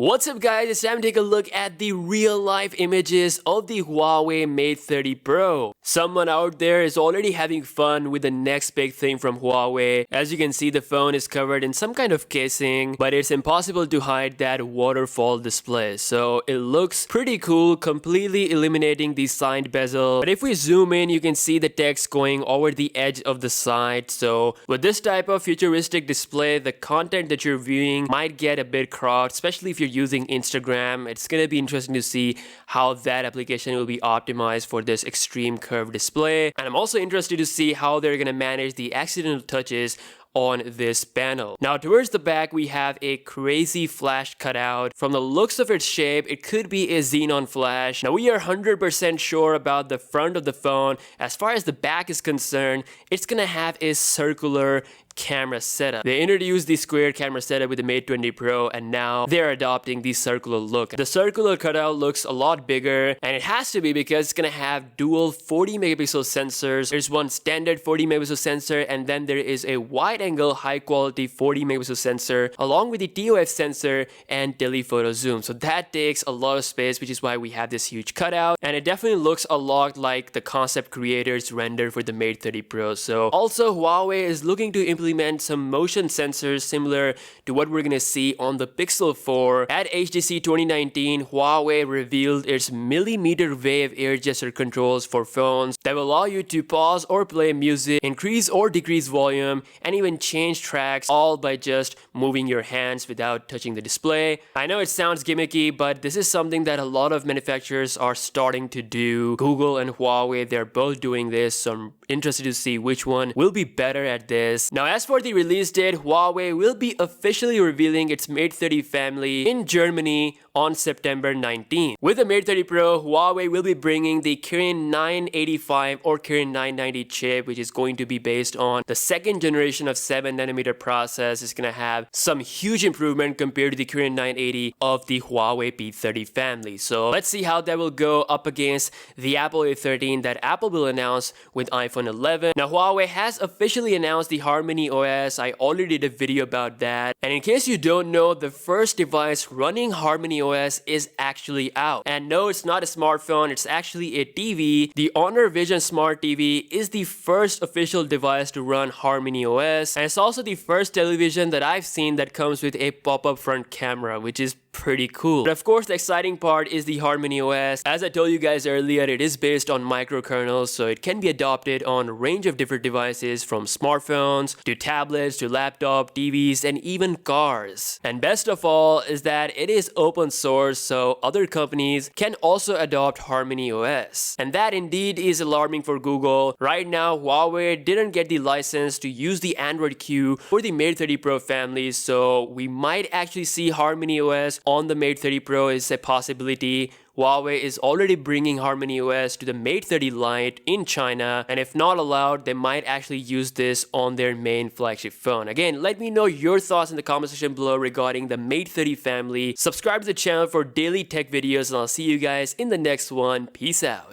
What's up guys, it's time to take a look at the real life images of the Huawei Mate 30 Pro. Someone out there is already having fun with the next big thing from Huawei. As you can see, the phone is covered in some kind of casing, but it's impossible to hide that waterfall display. So it looks pretty cool, completely eliminating the side bezel. But if we zoom in, you can see the text going over the edge of the side. So with this type of futuristic display, the content that you're viewing might get a bit cropped, especially if you're using Instagram. It's going to be interesting to see how that application will be optimized for this extreme curved display. And I'm also interested to see how they're going to manage the accidental touches on this panel. Now towards the back we have a crazy flash cutout. From the looks of its shape, it could be a xenon flash. Now we are 100% sure about the front of the phone. As far as the back is concerned, it's gonna have a circular camera setup. They introduced the square camera setup with the Mate 20 Pro, and now they're adopting the circular look. The circular cutout looks a lot bigger, and it has to be because it's gonna have dual 40 megapixel sensors. There's one standard 40 megapixel sensor, and then there is a wide angle high quality 40 megapixel sensor along with the TOF sensor and telephoto zoom. So that takes a lot of space, which is why we have this huge cutout, and it definitely looks a lot like the concept creators rendered for the Mate 30 Pro. So also Huawei is looking to implement some motion sensors similar to what we're gonna see on the Pixel 4. At HTC 2019, Huawei revealed its millimeter wave air gesture controls for phones that will allow you to pause or play music, increase or decrease volume, and even change tracks, all by just moving your hands without touching the display. I know it sounds gimmicky, but this is something that a lot of manufacturers are starting to do. Google and Huawei, they're both doing this, so I'm interested to see which one will be better at this. Now, as for the release date, Huawei will be officially revealing its Mate 30 family in Germany on September 19th. With the Mate 30 Pro, Huawei will be bringing the Kirin 985 or Kirin 990 chip, which is going to be based on the second generation of 7nm process. It's going to have some huge improvement compared to the Kirin 980 of the Huawei P30 family. So let's see how that will go up against the Apple A13 that Apple will announce with iPhone 11. Now, Huawei has officially announced the Harmony OS. I already did a video about that. And in case you don't know, the first device running Harmony OS is actually out. And no, it's not a smartphone, it's actually a TV. The Honor Vision Smart TV is the first official device to run Harmony OS. And it's also the first television that I've seen that comes with a pop-up front camera, which is pretty cool. But of course, the exciting part is the Harmony OS. As I told you guys earlier, it is based on microkernels, so it can be adopted on a range of different devices from smartphones to tablets to laptop, TVs, and even cars. And best of all is that it is open source, so other companies can also adopt Harmony OS. And that indeed is alarming for Google. Right now, Huawei didn't get the license to use the Android Q for the Mate 30 Pro family, so we might actually see Harmony OS on the Mate 30 Pro is a possibility. Huawei is already bringing Harmony OS to the Mate 30 Lite in China, and if not allowed, they might actually use this on their main flagship phone. Again, let me know your thoughts in the comment section below regarding the Mate 30 family. Subscribe to the channel for daily tech videos, and I'll see you guys in the next one. Peace out.